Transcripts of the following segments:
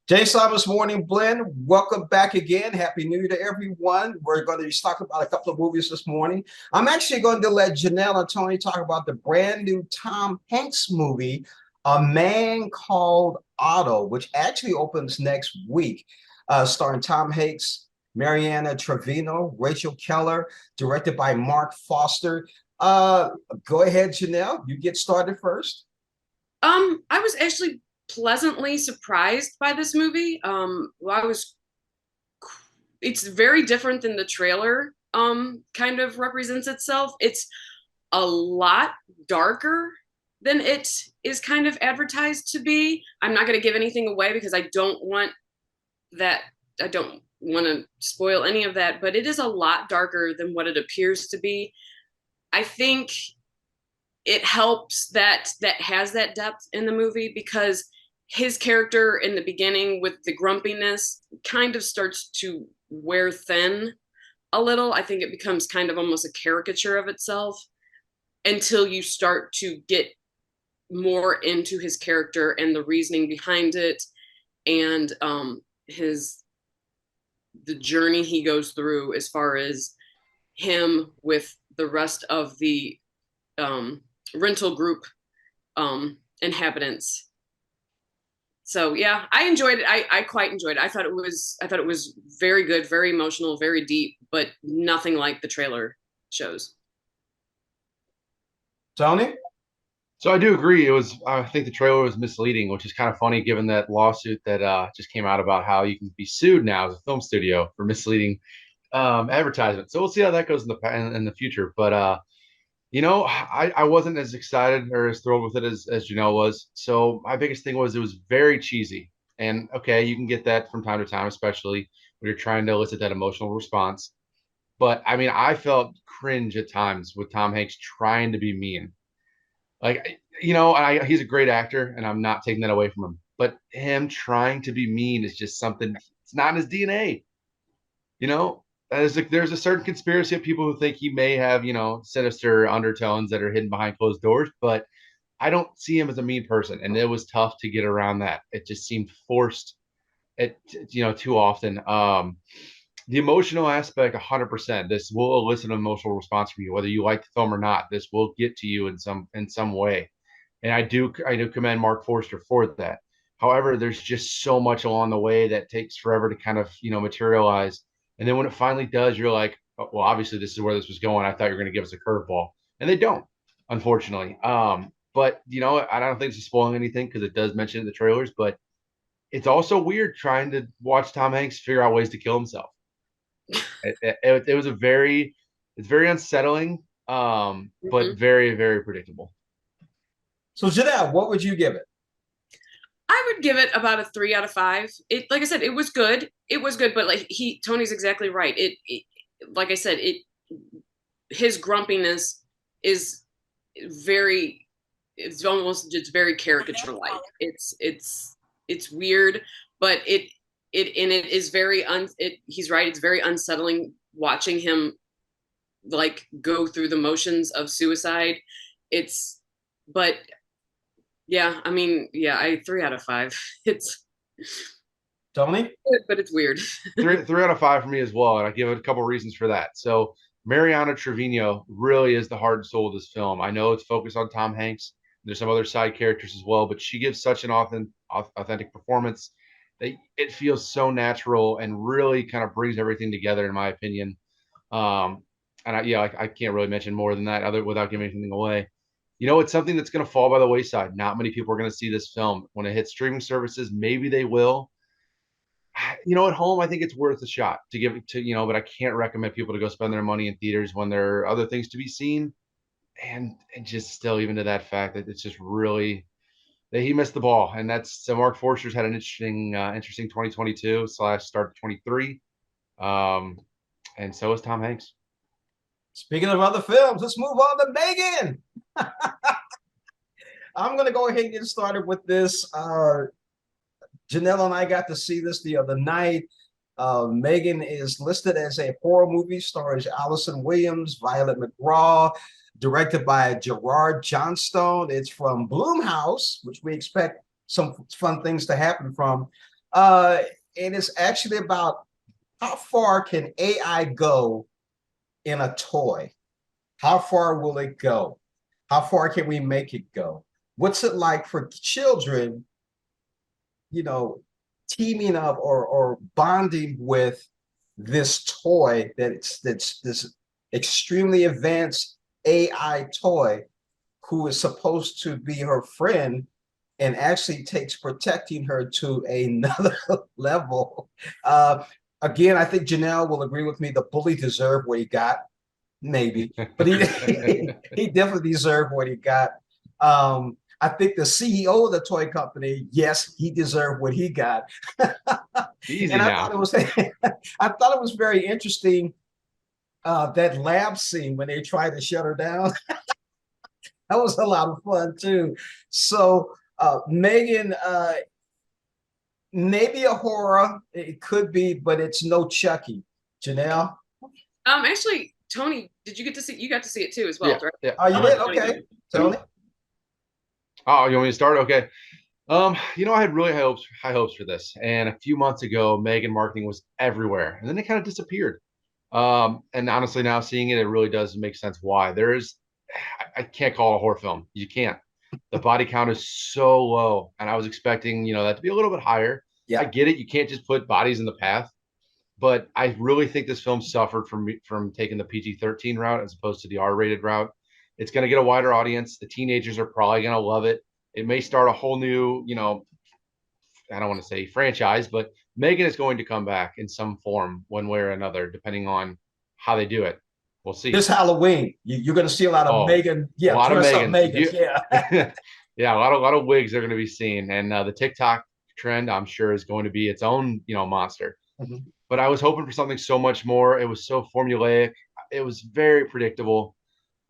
Jay Simons Morning Blend, welcome back again. Happy New Year to everyone. We're going to be talking about a couple of movies this morning. I'm actually going to let Janelle and Tony talk about the brand new Tom Hanks movie, A Man Called Otto, which actually opens next week, starring Tom Hanks, Mariana Trevino, Rachel Keller, directed by Mark Foster. Uh, Go ahead, Janelle. You get started first. I was actually pleasantly surprised by this movie. Well, it's very different than the trailer kind of represents itself. It's a lot darker than it is kind of advertised to be. I'm not going to give anything away because that I don't want to spoil any of that, but it is a lot darker than what it appears to be. I think it helps that has that depth in the movie because his character in the beginning with the grumpiness kind of starts to wear thin a little. I think it becomes kind of almost a caricature of itself until you start to get more into his character and the reasoning behind it and his the journey he goes through as far as him with the rest of the um, rental group inhabitants. So yeah, I enjoyed it. I quite enjoyed it. I thought it was very good, very emotional, very deep, but nothing like the trailer shows. Tony? So I do agree. I think the trailer was misleading, which is kind of funny given that lawsuit that just came out about how you can be sued now as a film studio for misleading advertisement. So we'll see how that goes in the future. But I wasn't as excited or as thrilled with it as Janelle was. So my biggest thing was it was very cheesy. And okay, you can get that from time to time, especially when you're trying to elicit that emotional response. But I mean, I felt cringe at times with Tom Hanks trying to be mean. Like, he's a great actor, and I'm not taking that away from him. But him trying to be mean is just something. It's not in his DNA. You know, there's a certain conspiracy of people who think he may have, sinister undertones that are hidden behind closed doors. But I don't see him as a mean person, and it was tough to get around that. It just seemed forced. Too often. The emotional aspect, 100%. This will elicit an emotional response from you, whether you like the film or not. This will get to you in some way, and I do commend Mark Forster for that. However, there's just so much along the way that takes forever to kind of materialize, and then when it finally does, you're like, oh, well, obviously this is where this was going. I thought you were going to give us a curveball, and they don't, unfortunately. But I don't think it's spoiling anything because it does mention it in the trailers, but it's also weird trying to watch Tom Hanks figure out ways to kill himself. It was it's very unsettling, but Mm-hmm. very, very predictable. So, Janelle, what would you give it? I would give it about a 3 out of 5. It, like I said, it was good. It was good, but like Tony's exactly right. Like I said, his grumpiness is very, it's almost just very caricature like. It's weird, but it is very he's right. It's very unsettling watching him like go through the motions of suicide. It's, but yeah, I mean, yeah, 3 out of 5. It's Tony? good, but it's weird. Three out of five for me as well, and I give it a couple reasons for that. So Mariana Trevino really is the heart and soul of this film. I know it's focused on Tom Hanks. There's some other side characters as well, but she gives such an authentic performance that it feels so natural and really kind of brings everything together, in my opinion. Um, and I can't really mention more than that other without giving anything away. It's something that's going to fall by the wayside. Not many people are going to see this film when it hits streaming services. Maybe they will. At home, I think it's worth a shot to give it to, but I can't recommend people to go spend their money in theaters when there are other things to be seen. And just still, even to that fact that it's just really that he missed the ball. And that's so Mark Forster's had an interesting 2022 slash start 23. Um, and so is Tom Hanks. Speaking of other films, let's move on to Megan. I'm going to go ahead and get started with this. Janelle and I got to see this the other night. Megan is listed as a horror movie, stars Allison Williams, Violet McGraw, directed by Gerard Johnstone. It's from Blumhouse, which we expect some fun things to happen from. Uh, and it's actually about how far can AI go in a toy? How far will it go? How far can we make it go? What's it like for children, you know, teaming up or bonding with this toy that's this extremely advanced AI toy who is supposed to be her friend and actually takes protecting her to another level. Again, I think Janelle will agree with me. The bully deserved what he got, maybe, but he definitely deserved what he got. I think the CEO of the toy company, yes, he deserved what he got. Easy And I now. thought it was I thought it was very interesting that lab scene when they tried to shut her down. That was a lot of fun too. So Megan, maybe a horror, it could be, but it's no Chucky. Janelle? Actually, Tony, did you get to see? You got to see it too, as well, Yeah, right? yeah. Oh, you I'll did? let Tony go. Okay. Tony? Oh, you want me to start? Okay. I had really high hopes for this. And a few months ago, Megan marketing was everywhere, and then it kind of disappeared. And honestly, now seeing it, it really does make sense why. I can't call it a horror film. You can't. The body count is so low, and I was expecting, that to be a little bit higher. I Yeah. get it. You can't just put bodies in the path, but I really think this film suffered from taking the PG-13 route as opposed to the R-rated route. It's going to get a wider audience. The teenagers are probably going to love it. It may start a whole new, I don't want to say franchise, but Megan is going to come back in some form, one way or another, depending on how they do it. We'll see. This Halloween, you're going to see a lot of Oh, Megan. a Yeah, lot of dress up Megans. Megans. Yeah. Yeah, a lot of wigs are going to be seen, and the TikTok trend, I'm sure, is going to be its own, monster. Mhm. But I was hoping for something so much more. It was so formulaic. It was very predictable.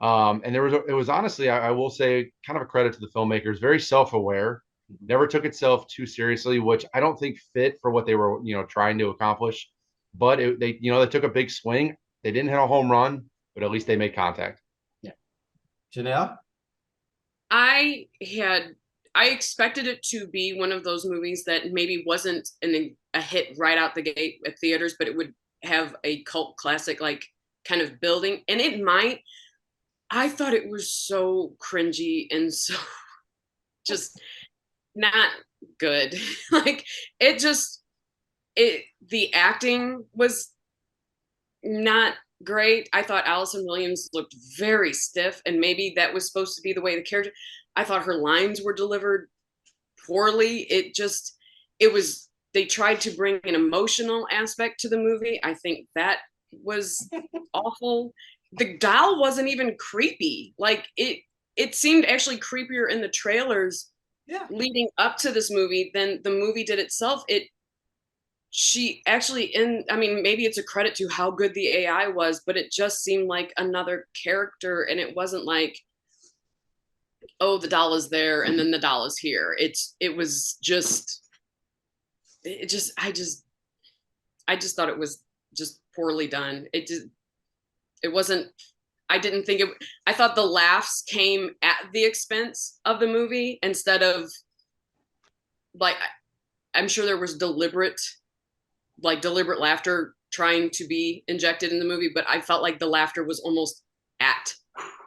And it was honestly, I will say, kind of a credit to the filmmakers, very self-aware, never took itself too seriously, which I don't think fit for what they were, trying to accomplish. But they took a big swing. They didn't hit a home run, but at least they made contact. Yeah. Janelle? I had I expected it to be one of those movies that maybe wasn't a hit right out the gate at theaters, but it would have a cult classic like kind of building, and it might. I thought it was so cringy and so just not good. Like it just it the acting was not great. I thought Allison Williams looked very stiff, and maybe that was supposed to be the way the character. I thought her lines were delivered poorly. It was, they tried to bring an emotional aspect to the movie. I think that was awful. The doll wasn't even creepy. Like it seemed actually creepier in the trailers Yeah. leading up to this movie than the movie did itself. She actually, I mean, maybe it's a credit to how good the AI was, but it just seemed like another character, and it wasn't like, oh, the doll is there and then the doll is here. It was just it just I just thought it was just poorly done. It wasn't. I didn't think it. I thought the laughs came at the expense of the movie instead of, like, I'm sure there was deliberate laughter trying to be injected in the movie, but I felt like the laughter was almost at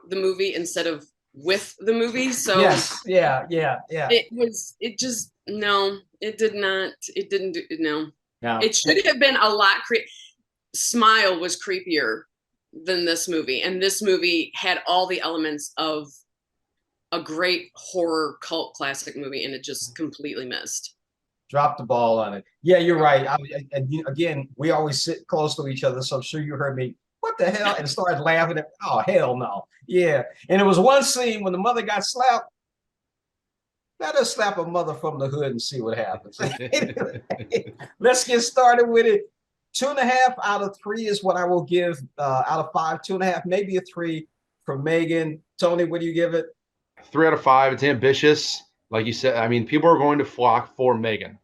the movie instead of with the movie. So Yes. Yeah. Yeah. Yeah. it just, no, it did not, it didn't do, no. Yeah. It should have been a lot Smile was creepier than this movie, and this movie had all the elements of a great horror cult classic movie, and it just completely missed. Drop the ball on it. Yeah, you're right. Again, we always sit close to each other, so I'm sure you heard me. What the hell? And started laughing. Oh, hell no. Yeah. And it was one scene when the mother got slapped. Let us slap a mother from the hood and see what happens. Let's get started with it. 2.5 out of 3 is what I will give out of 5. 2.5, maybe a 3 for Megan. Tony, what do you give it? 3 out of 5. It's ambitious. Like you said, I mean, people are going to flock for Megan.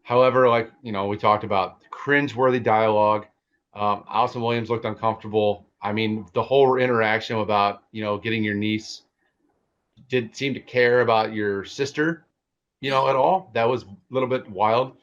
However, like, we talked about cringe-worthy dialogue. Allison Williams looked uncomfortable. I mean, the whole interaction about, getting your niece did seem to care about your sister, at all. That was a little bit wild.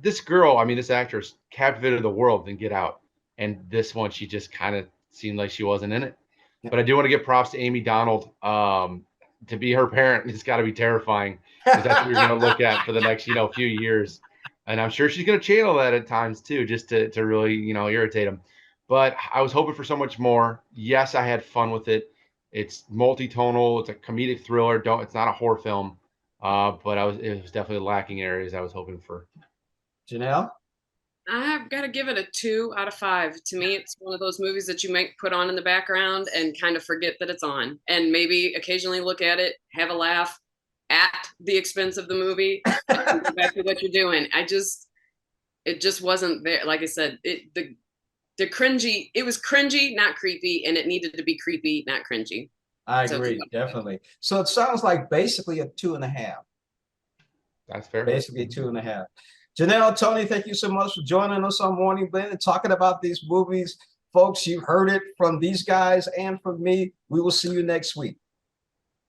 This girl, I mean, this actress captivated the world in Get Out, and this one she just kind of seemed like she wasn't in it. But I do want to give props to Amy Donald. To be her parent, it's got to be terrifying because that's what you're going to look at for the next, few years. And I'm sure she's going to channel that at times too, just to really, irritate him. But I was hoping for so much more. Yes, I had fun with it. It's multi-tonal. It's a comedic thriller. It's not a horror film. But it was definitely lacking areas I was hoping for. Janelle? I've got to give it a 2 out of 5. To me, it's one of those movies that you might put on in the background and kind of forget that it's on, and maybe occasionally look at it, have a laugh at the expense of the movie, and go back to what you're doing. It just wasn't there. Like I said, the cringy. It was cringy, not creepy, and it needed to be creepy, not cringy. I agree, definitely. So it sounds like basically a 2.5. That's fair. Basically 2.5. Janelle, Tony, thank you so much for joining us on Morning Blend and talking about these movies. Folks, you heard it from these guys and from me. We will see you next week.